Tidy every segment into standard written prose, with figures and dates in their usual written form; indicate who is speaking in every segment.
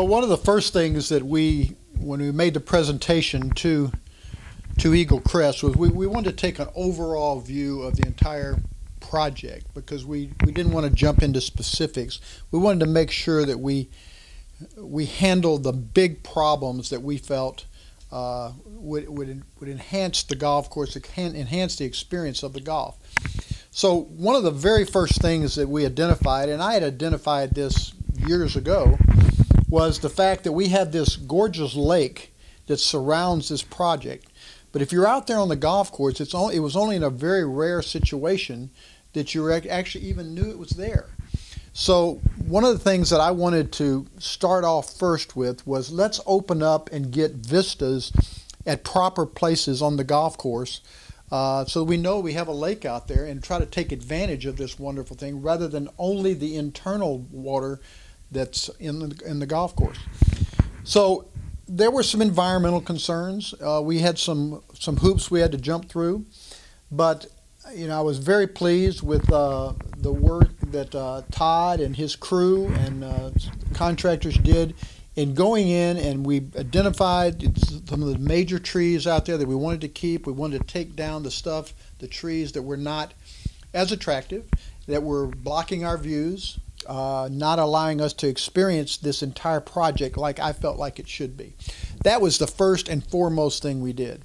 Speaker 1: one of the first things that when we made the presentation to Eagle Crest was we wanted to take an overall view of the entire project, because we didn't want to jump into specifics. We wanted to make sure that we handled the big problems that we felt would enhance the golf course, enhance the experience of the golf. So one of the very first things that we identified, and I had identified this years ago, was the fact that we had this gorgeous lake that surrounds this project. But if you're out there on the golf course, it was only in a very rare situation that you actually even knew it was there. So one of the things that I wanted to start off first with was, let's open up and get vistas at proper places on the golf course, so we know we have a lake out there, and try to take advantage of this wonderful thing rather than only the internal water that's in the golf course. So there were some environmental concerns. We had some hoops we had to jump through, but I was very pleased with the work that Todd and his crew and contractors did in going in, and we identified some of the major trees out there that we wanted to keep. We wanted to take down the trees that were not as attractive, that were blocking our views, not allowing us to experience this entire project like I felt like it should be. That was the first and foremost thing we did.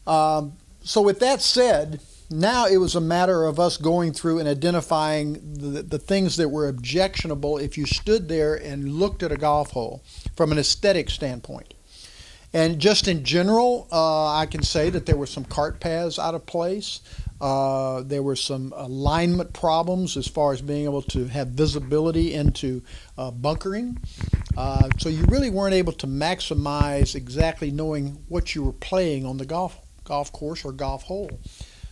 Speaker 1: So with that said, now it was a matter of us going through and identifying the things that were objectionable if you stood there and looked at a golf hole from an aesthetic standpoint. And just in general, I can say that there were some cart paths out of place. There were some alignment problems as far as being able to have visibility into bunkering. So you really weren't able to maximize exactly knowing what you were playing on the golf course or golf hole.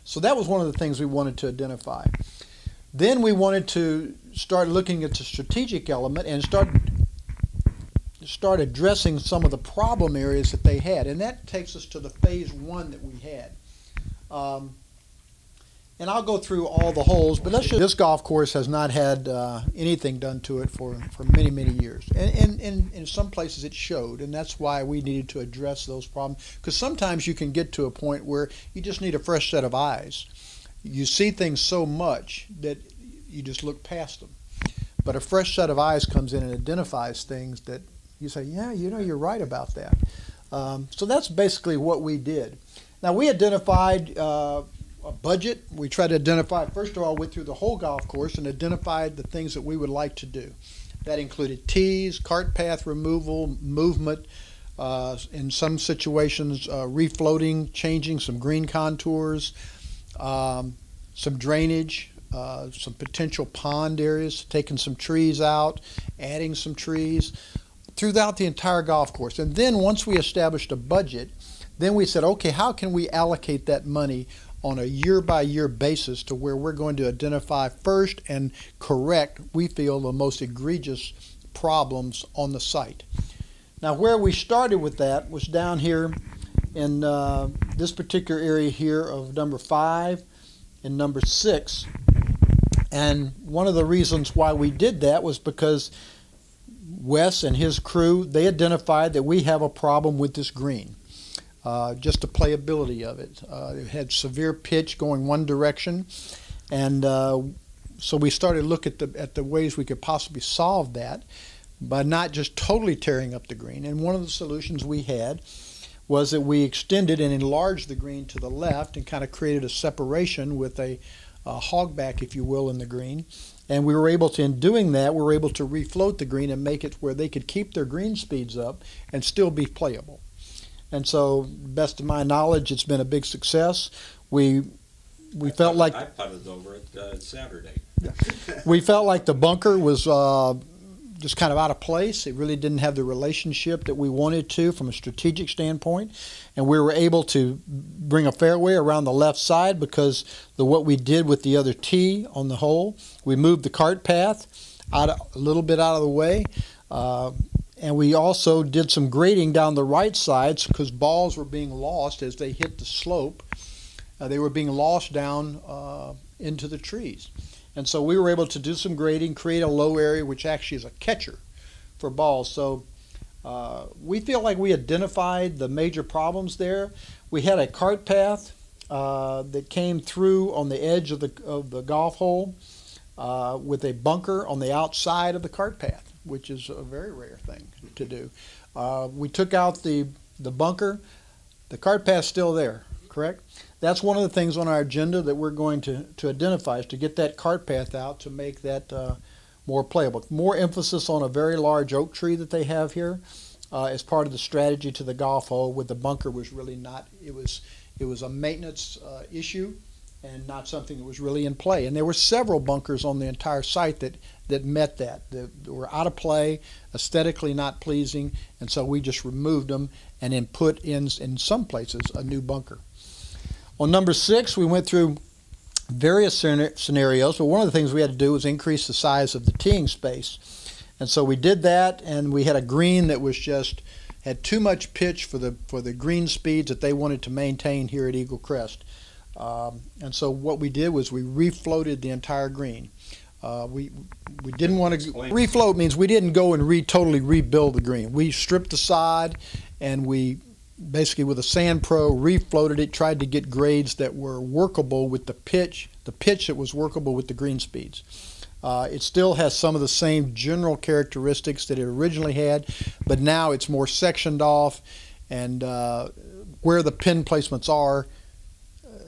Speaker 1: So that was one of the things we wanted to identify. Then we wanted to start looking at the strategic element and start addressing some of the problem areas that they had. And that takes us to the phase one that we had. And I'll go through all the holes, but this golf course has not had anything done to it for many, many years. And in some places it showed, and that's why we needed to address those problems. Because sometimes you can get to a point where you just need a fresh set of eyes. You see things so much that you just look past them. But a fresh set of eyes comes in and identifies things that you say, yeah, you're right about that. So that's basically what we did. Now, we identified a budget. We tried to identify, first of all, went through the whole golf course and identified the things that we would like to do. That included tees, cart path removal, movement, in some situations refloating, changing some green contours, some drainage, some potential pond areas, taking some trees out, adding some trees throughout the entire golf course. And then once we established a budget, then we said, okay, how can we allocate that money on a year-by-year basis to where we're going to identify first and correct, we feel, the most egregious problems on the site. Now, where we started with that was down here in this particular area here of number 5 and number 6. And one of the reasons why we did that was because Wes and his crew, they identified that we have a problem with this green. Just the playability of it. It had severe pitch going one direction, and so we started to look at the ways we could possibly solve that by not just totally tearing up the green. And one of the solutions we had was that we extended and enlarged the green to the left and kind of created a separation with a hogback, if you will, in the green. And we were able to, in doing that, we were able to refloat the green and make it where they could keep their green speeds up and still be playable. And so, best of my knowledge, it's been a big success. I felt like
Speaker 2: I putted over it Saturday.
Speaker 1: We felt like the bunker was just kind of out of place. It really didn't have the relationship that we wanted to from a strategic standpoint. And we were able to bring a fairway around the left side because what we did with the other tee on the hole, we moved the cart path a little bit out of the way. And we also did some grading down the right sides because balls were being lost as they hit the slope. They were being lost down into the trees. And so we were able to do some grading, create a low area, which actually is a catcher for balls. So We feel like we identified the major problems there. We had a cart path that came through on the edge of the golf hole with a bunker on the outside of the cart path, which is a very rare thing to do. We took out the bunker. The cart path's still there, correct? That's one of the things on our agenda that we're going to identify, is to get that cart path out to make that more playable. More emphasis on a very large oak tree that they have here as part of the strategy to the golf hole. With the bunker was really not, it was a maintenance issue and not something that was really in play. And there were several bunkers on the entire site that met that were out of play, aesthetically not pleasing, and so we just removed them and then put in some places a new bunker. On number 6, we went through various scenarios, but one of the things we had to do was increase the size of the teeing space. And so we did that, and we had a green that was just had too much pitch for the green speeds that they wanted to maintain here at Eagle Crest. And so what we did was we refloated the entire green. We didn't want to refloat, means we didn't go and totally rebuild the green. We stripped the sod, and we basically with a Sand Pro refloated it, tried to get grades that were workable with the pitch that was workable with the green speeds. It still has some of the same general characteristics that it originally had, but now it's more sectioned off, and where the pin placements are,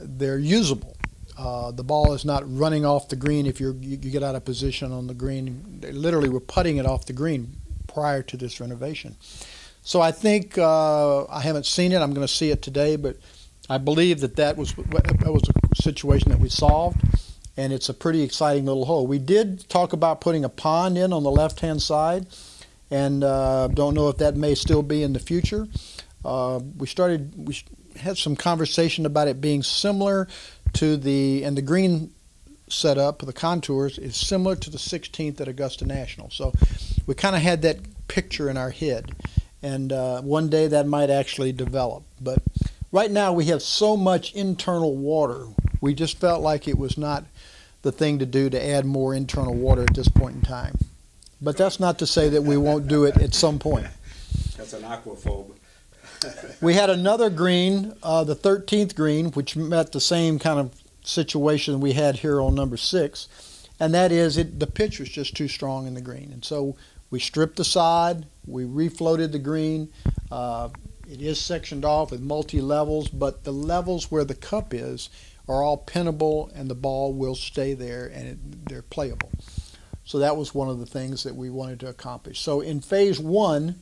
Speaker 1: they're usable. The ball is not running off the green if you get out of position on the green. They literally were putting it off the green prior to this renovation. So I think, I haven't seen it, I'm going to see it today, but I believe that was a situation that we solved, and it's a pretty exciting little hole. We did talk about putting a pond in on the left-hand side, and don't know if that may still be in the future. We had some conversation about it being similar to the green setup, the contours, is similar to the 16th at Augusta National. So we kind of had that picture in our head. And one day that might actually develop. But right now we have so much internal water, we just felt like it was not the thing to do to add more internal water at this point in time. But that's not to say that we won't do it at some point.
Speaker 2: That's an aquaphobe.
Speaker 1: We had another green, the 13th green, which met the same kind of situation we had here on number 6, and that is the pitch was just too strong in the green. And so we stripped the sod, we refloated the green. It is sectioned off with multi-levels, but the levels where the cup is are all pinnable, and the ball will stay there, and they're playable. So that was one of the things that we wanted to accomplish. So in phase 1,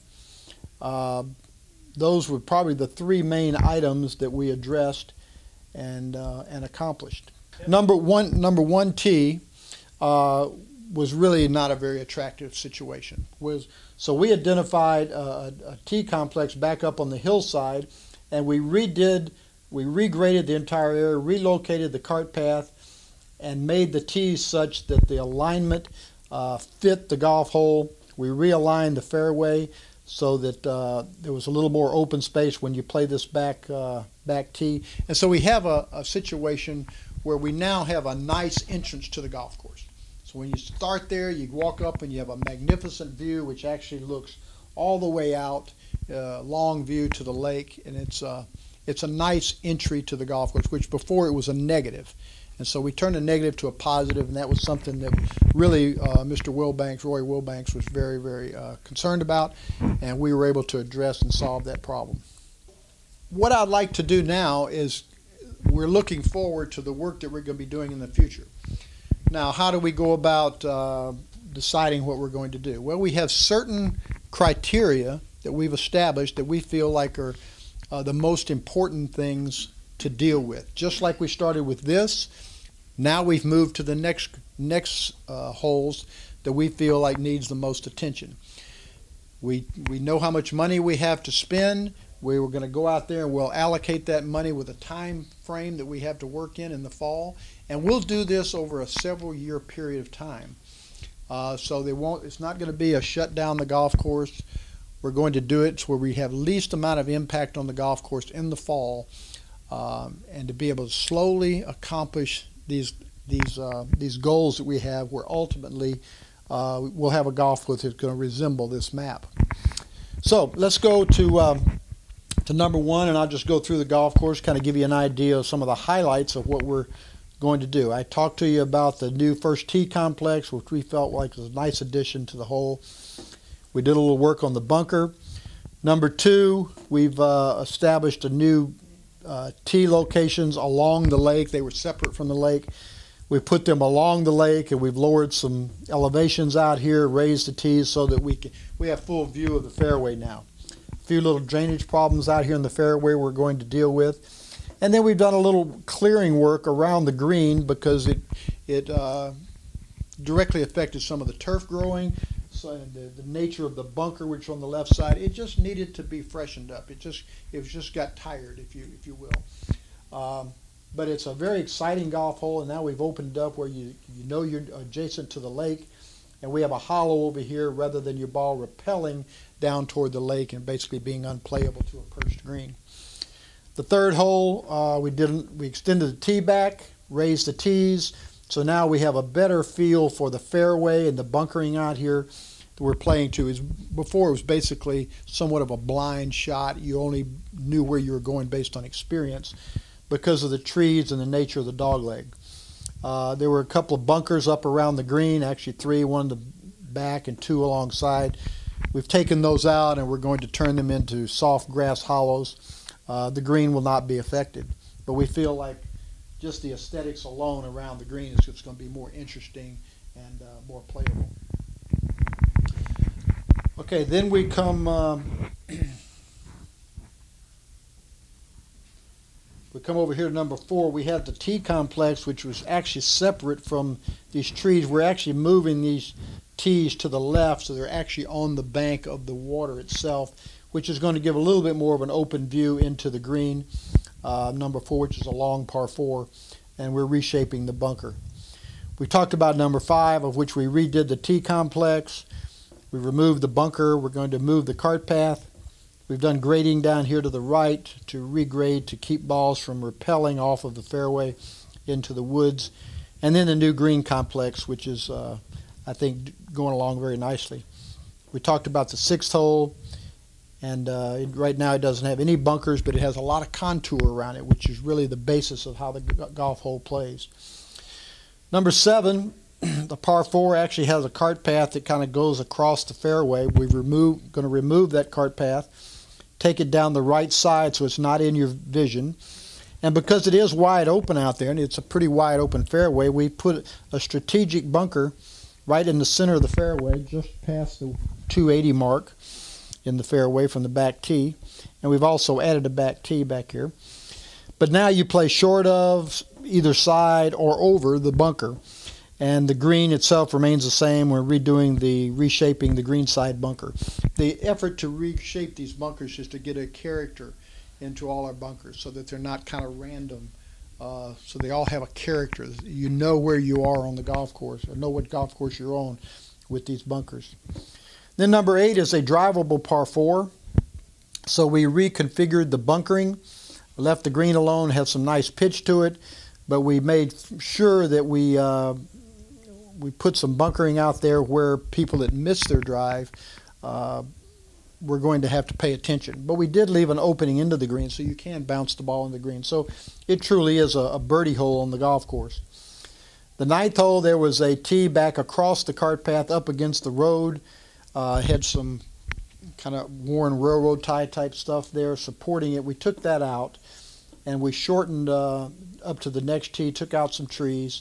Speaker 1: those were probably the 3 main items that we addressed and accomplished. Number one tee was really not a very attractive situation. So we identified a tee complex back up on the hillside, and we regraded the entire area, relocated the cart path, and made the tees such that the alignment fit the golf hole. We realigned the fairway so that there was a little more open space when you play this back tee. And so we have a situation where we now have a nice entrance to the golf course. So when you start there, you walk up and you have a magnificent view, which actually looks all the way out, long view to the lake, and it's a nice entry to the golf course, which before it was a negative. And so we turned a negative to a positive, and that was something that really Mr. Roy Wilbanks was very, very concerned about, and we were able to address and solve that problem. What I'd like to do now is we're looking forward to the work that we're going to be doing in the future. Now, how do we go about deciding what we're going to do? Well, we have certain criteria that we've established that we feel like are the most important things to deal with. Just like we started with this, now we've moved to the next holes that we feel like needs the most attention. We know how much money we have to spend. We were going to go out there and we'll allocate that money with a time frame that we have to work in the fall, and we'll do this over a several-year period of time. So it's not going to be a shut down the golf course. We're going to do it where we have least amount of impact on the golf course in the fall, and to be able to slowly accomplish these goals that we have, where ultimately we'll have a golf course that's going to resemble this map. So let's go to number one, and I'll just go through the golf course, kind of give you an idea of some of the highlights of what we're going to do. I talked to you about the new first tee complex, which we felt like was a nice addition to the hole. We did a little work on the bunker. Number two, we've established a new tee locations along the lake. They were separate from the lake. We put them along the lake, and we've lowered some elevations out here, raised the tees so that we have full view of the fairway now. A few little drainage problems out here in the fairway we're going to deal with. And then we've done a little clearing work around the green because it directly affected some of the turf growing. So the nature of the bunker, which on the left side, it just needed to be freshened up. It just got tired, if you will. But it's a very exciting golf hole, and now we've opened up where you know you're adjacent to the lake, and we have a hollow over here rather than your ball repelling down toward the lake and basically being unplayable to a perched green. The third hole, we extended the tee back, raised the tees, so now we have a better feel for the fairway and the bunkering out here that we're playing to. Before it was basically somewhat of a blind shot. You only knew where you were going based on experience because of the trees and the nature of the dogleg. There were a couple of bunkers up around the green, actually three, one in the back and two alongside. We've taken those out and we're going to turn them into soft grass hollows. The green will not be affected, but we feel like just the aesthetics alone around the green is just going to be more interesting and more playable. Okay, then we come over here to number 4. We have the tee complex, which was actually separate from these trees. We're actually moving these tees to the left, so they're actually on the bank of the water itself, which is going to give a little bit more of an open view into the green. Number 4, which is a long par 4, and we're reshaping the bunker. We talked about number 5, of which we redid the tee complex. We removed the bunker. We're going to move the cart path. We've done grading down here to the right to regrade to keep balls from repelling off of the fairway into the woods. And then the new green complex, which is, I think, going along very nicely. We talked about the 6th hole. And right now it doesn't have any bunkers, but it has a lot of contour around it, which is really the basis of how the golf hole plays. Number 7, the par 4 actually has a cart path that kind of goes across the fairway. We're going to remove that cart path, take it down the right side so it's not in your vision. And because it is wide open out there, and it's a pretty wide open fairway, we put a strategic bunker right in the center of the fairway, just past the 280 mark in the fairway from the back tee, and we've also added a back tee back here. But now you play short of either side or over the bunker, and the green itself remains the same. We're reshaping the green side bunker. The effort to reshape these bunkers is to get a character into all our bunkers so that they're not kind of random, so they all have a character. You know where you are on the golf course, or know what golf course you're on with these bunkers. Then number 8 is a drivable par 4. So we reconfigured the bunkering, left the green alone, had some nice pitch to it, but we made sure that we put some bunkering out there where people that miss their drive were going to have to pay attention. But we did leave an opening into the green so you can bounce the ball in the green. So it truly is a birdie hole on the golf course. The 9th hole, there was a tee back across the cart path up against the road. Had some kind of worn railroad tie type stuff there supporting it. We took that out and we shortened up to the next tee, took out some trees,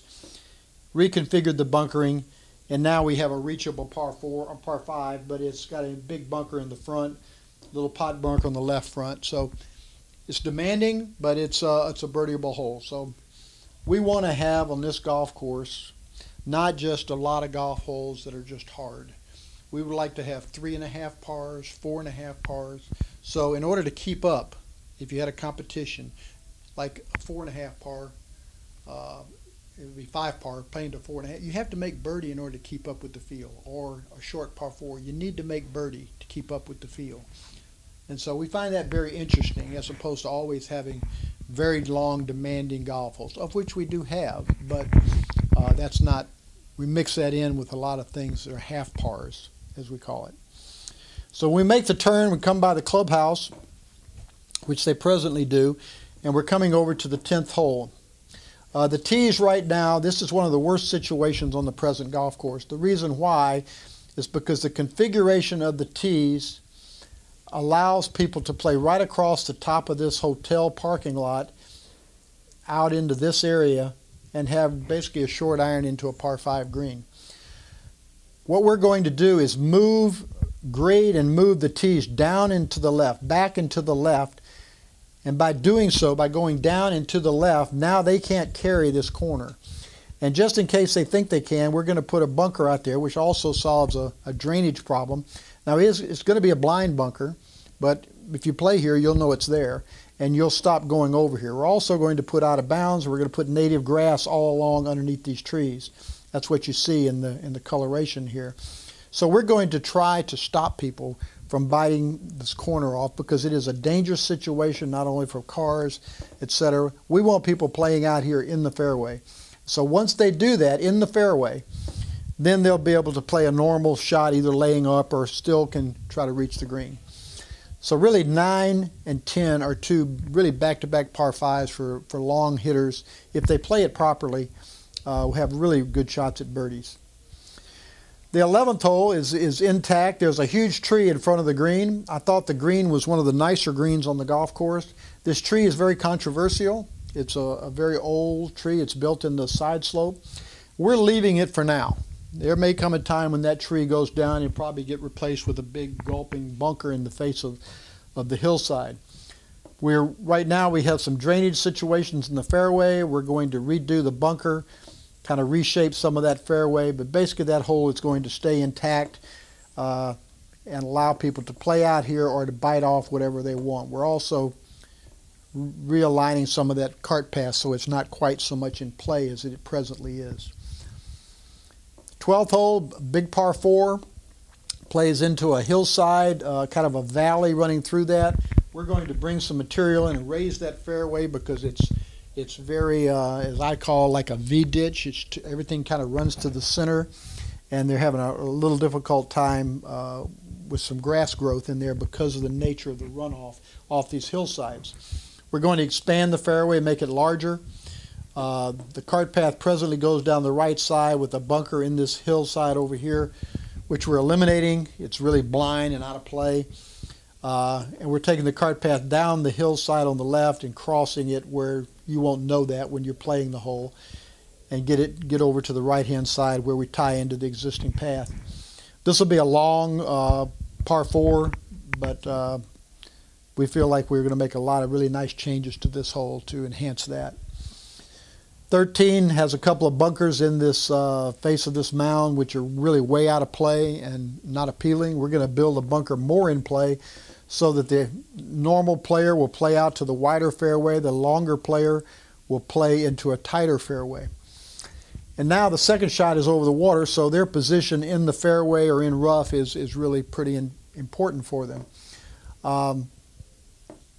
Speaker 1: reconfigured the bunkering, and now we have a reachable par 4 or par 5, but it's got a big bunker in the front, little pot bunker on the left front. So it's demanding, but it's a birdieable hole. So we want to have on this golf course not just a lot of golf holes that are just hard. We would like to have 3.5 pars, 4.5 pars. So in order to keep up, if you had a competition, like a 4.5 par, it would be 5 par, playing to 4.5. You have to make birdie in order to keep up with the field, or a short par 4. You need to make birdie to keep up with the field. And so we find that very interesting, as opposed to always having very long, demanding golf holes, of which we do have, but that's not. We mix that in with a lot of things that are half pars, as we call it. So when we make the turn, we come by the clubhouse, which they presently do, and we're coming over to the 10th hole. The tees right now, this is one of the worst situations on the present golf course. The reason why is because the configuration of the tees allows people to play right across the top of this hotel parking lot out into this area and have basically a short iron into a par 5 green. What we're going to do is grade and move the tees down and to the left, back and to the left, and by doing so, by going down and to the left, now they can't carry this corner. And just in case they think they can, we're going to put a bunker out there, which also solves a drainage problem. Now, it's going to be a blind bunker, but if you play here, you'll know it's there, and you'll stop going over here. We're also going to put out of bounds. We're going to put native grass all along underneath these trees. That's what you see in the coloration here. So we're going to try to stop people from biting this corner off because it is a dangerous situation, not only for cars, etc. We want people playing out here in the fairway. So once they do that in the fairway, then they'll be able to play a normal shot, either laying up or still can try to reach the green. So really 9 and 10 are two really back-to-back par 5s for long hitters. If they play it properly, we'll have really good shots at birdies. The 11th hole is intact. There's a huge tree in front of the green. I thought the green was one of the nicer greens on the golf course. This tree is very controversial. It's a very old tree. It's built in the side slope. We're leaving it for now. There may come a time when that tree goes down and probably get replaced with a big gulping bunker in the face of the hillside. Right now we have some drainage situations in the fairway. We're going to redo the bunker, kind of reshape some of that fairway, but basically that hole is going to stay intact and allow people to play out here or to bite off whatever they want. We're also realigning some of that cart path so it's not quite so much in play as it presently is. 12th hole, big par 4, plays into a hillside, kind of a valley running through that. We're going to bring some material in and raise that fairway because it's very, as I call, like a V-ditch. Everything kind of runs to the center, and they're having a little difficult time with some grass growth in there because of the nature of the runoff off these hillsides. We're going to expand the fairway, make it larger. The cart path presently goes down the right side with a bunker in this hillside over here, which we're eliminating. It's really blind and out of play. And we're taking the cart path down the hillside on the left and crossing it where you won't know that when you're playing the hole, and get over to the right-hand side where we tie into the existing path. This will be a long par 4, but we feel like we're going to make a lot of really nice changes to this hole to enhance that. 13 has a couple of bunkers in this face of this mound, which are really way out of play and not appealing. We're going to build a bunker more in play so that the normal player will play out to the wider fairway, the longer player will play into a tighter fairway. And now the second shot is over the water, so their position in the fairway or in rough is really pretty important for them.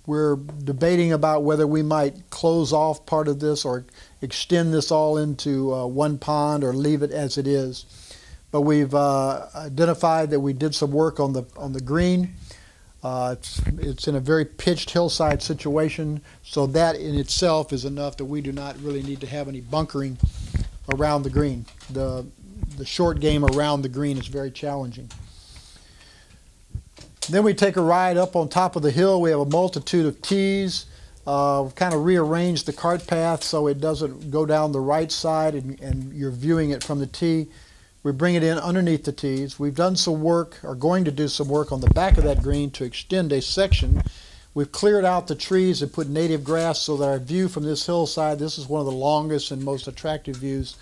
Speaker 1: We're debating about whether we might close off part of this or extend this all into one pond or leave it as it is. But we've identified that we did some work on the green. It's in a very pitched hillside situation, so that in itself is enough that we do not really need to have any bunkering around the green. The short game around the green is very challenging. Then we take a ride up on top of the hill. We have a multitude of tees. We've kind of rearranged the cart path so it doesn't go down the right side and you're viewing it from the tee. We bring it in underneath the tees. We've done some work, or going to do some work on the back of that green to extend a section. We've cleared out the trees and put native grass so that our view from this hillside, this is one of the longest and most attractive views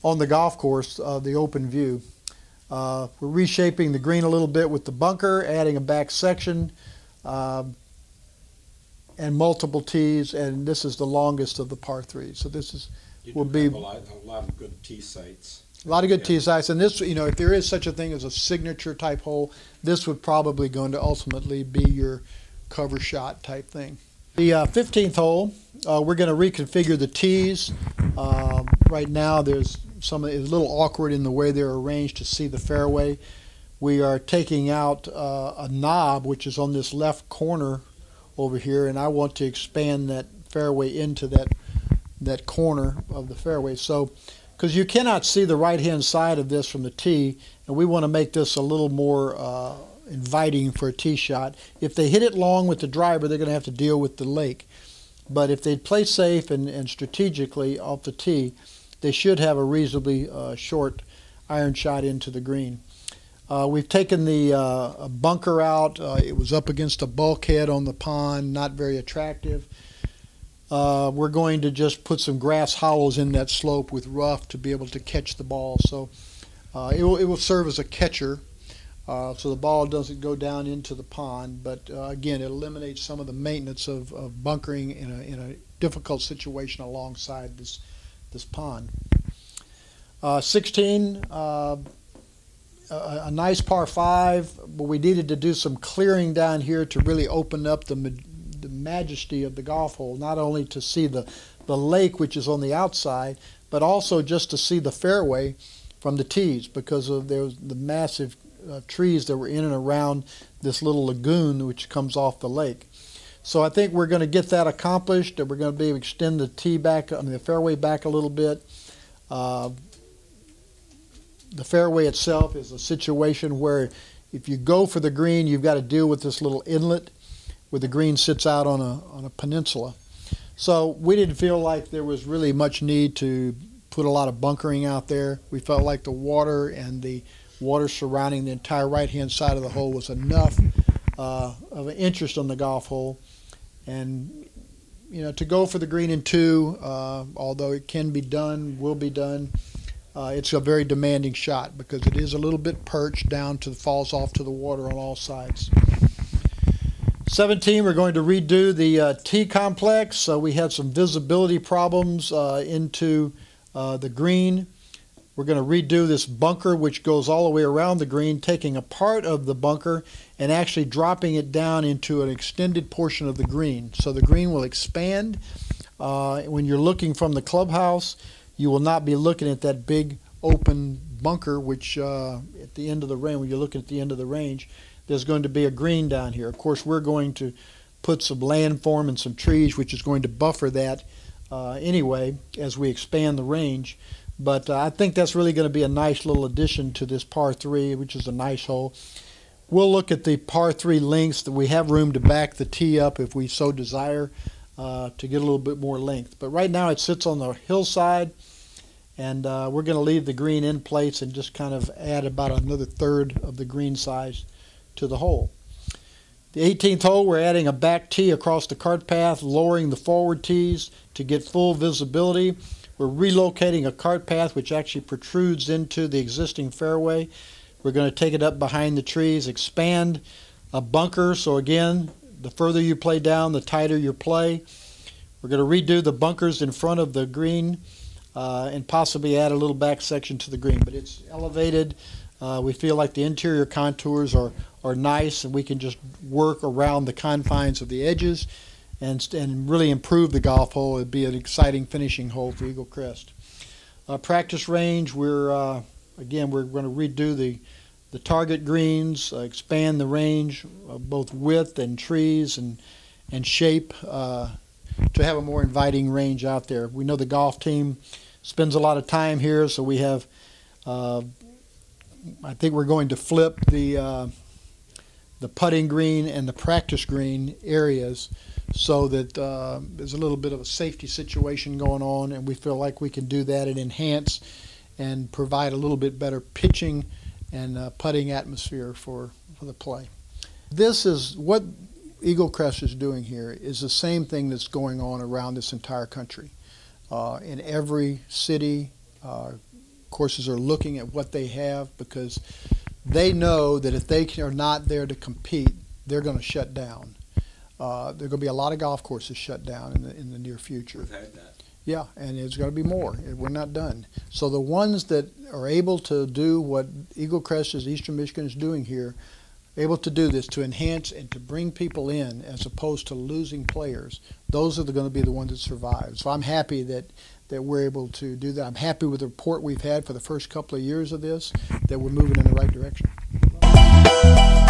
Speaker 1: on the golf course, the open view. We're reshaping the green a little bit with the bunker, adding a back section, and multiple tees, and this is the longest of the par 3. So this will be
Speaker 2: a lot of good tee sites.
Speaker 1: A lot of good tee sites, and this, if there is such a thing as a signature type hole, this would probably going to ultimately be your cover shot type thing. The 15th hole, we're going to reconfigure the tees. Right now, it's a little awkward in the way they're arranged to see the fairway. we are taking out a knob which is on this left corner over here, and I want to expand that fairway into that corner of the fairway. So, because you cannot see the right-hand side of this from the tee, and we want to make this a little more inviting for a tee shot. If they hit it long with the driver, they're going to have to deal with the lake. But if they play safe and strategically off the tee, they should have a reasonably short iron shot into the green. We've taken the bunker out. It was up against a bulkhead on the pond, not very attractive. We're going to just put some grass hollows in that slope with rough to be able to catch the ball. So it will serve as a catcher, so the ball doesn't go down into the pond. But again, it eliminates some of the maintenance of bunkering in a difficult situation alongside this pond. 16. A nice par 5, but we needed to do some clearing down here to really open up the majesty of the golf hole, not only to see the lake, which is on the outside, but also just to see the fairway from the tees, because of the massive trees that were in and around this little lagoon which comes off the lake. So I think we're going to get that accomplished, and we're going to be able to extend the tee back, the fairway back a little bit. The fairway itself is a situation where if you go for the green, you've got to deal with this little inlet where the green sits out on a peninsula. So we didn't feel like there was really much need to put a lot of bunkering out there. We felt like the water and the water surrounding the entire right-hand side of the hole was enough of an interest on the golf hole. And to go for the green in 2, although it can be done, will be done, it's a very demanding shot because it is a little bit perched down falls off to the water on all sides. 17, we're going to redo the tee complex. So we had some visibility problems into the green. We're going to redo this bunker, which goes all the way around the green, taking a part of the bunker and actually dropping it down into an extended portion of the green. So the green will expand. When you're looking from the clubhouse, you will not be looking at that big open bunker, which at the end of the range, when you're looking at the end of the range, there's going to be a green down here. Of course, we're going to put some landform and some trees, which is going to buffer that anyway as we expand the range. But I think that's really going to be a nice little addition to this par 3, which is a nice hole. We'll look at the par 3 lengths. That we have room to back the tee up if we so desire to get a little bit more length. But right now it sits on the hillside, and we're going to leave the green in place and just kind of add about another third of the green size to the hole. The 18th hole, we're adding a back tee across the cart path, lowering the forward tees to get full visibility. We're relocating a cart path which actually protrudes into the existing fairway. We're going to take it up behind the trees, expand a bunker. So again, the further you play down, the tighter your play. We're going to redo the bunkers in front of the green and possibly add a little back section to the green. But it's elevated. We feel like the interior contours are nice, and we can just work around the confines of the edges and really improve the golf hole. It'd be an exciting finishing hole for Eagle Crest. Practice range, we're going to redo the target greens, expand the range, both width and trees and shape, to have a more inviting range out there. We know the golf team spends a lot of time here, so we have, I think we're going to flip the putting green and the practice green areas so that there's a little bit of a safety situation going on, and we feel like we can do that and enhance and provide a little bit better pitching and putting atmosphere for the play. This is what Eagle Crest is doing here, is the same thing that's going on around this entire country. In every city, courses are looking at what they have because they know that if they are not there to compete, they're going to shut down. There are going to be a lot of golf courses shut down in the near future.
Speaker 2: We've had that.
Speaker 1: Yeah, and there's going to be more. We're not done. So the ones that are able to do what Eagle Crest, Eastern Michigan, is doing here, able to do this, to enhance and to bring people in as opposed to losing players, those are going to be the ones that survive. So I'm happy that we're able to do that. I'm happy with the report we've had for the first couple of years of this, that we're moving in the right direction.
Speaker 3: Bye.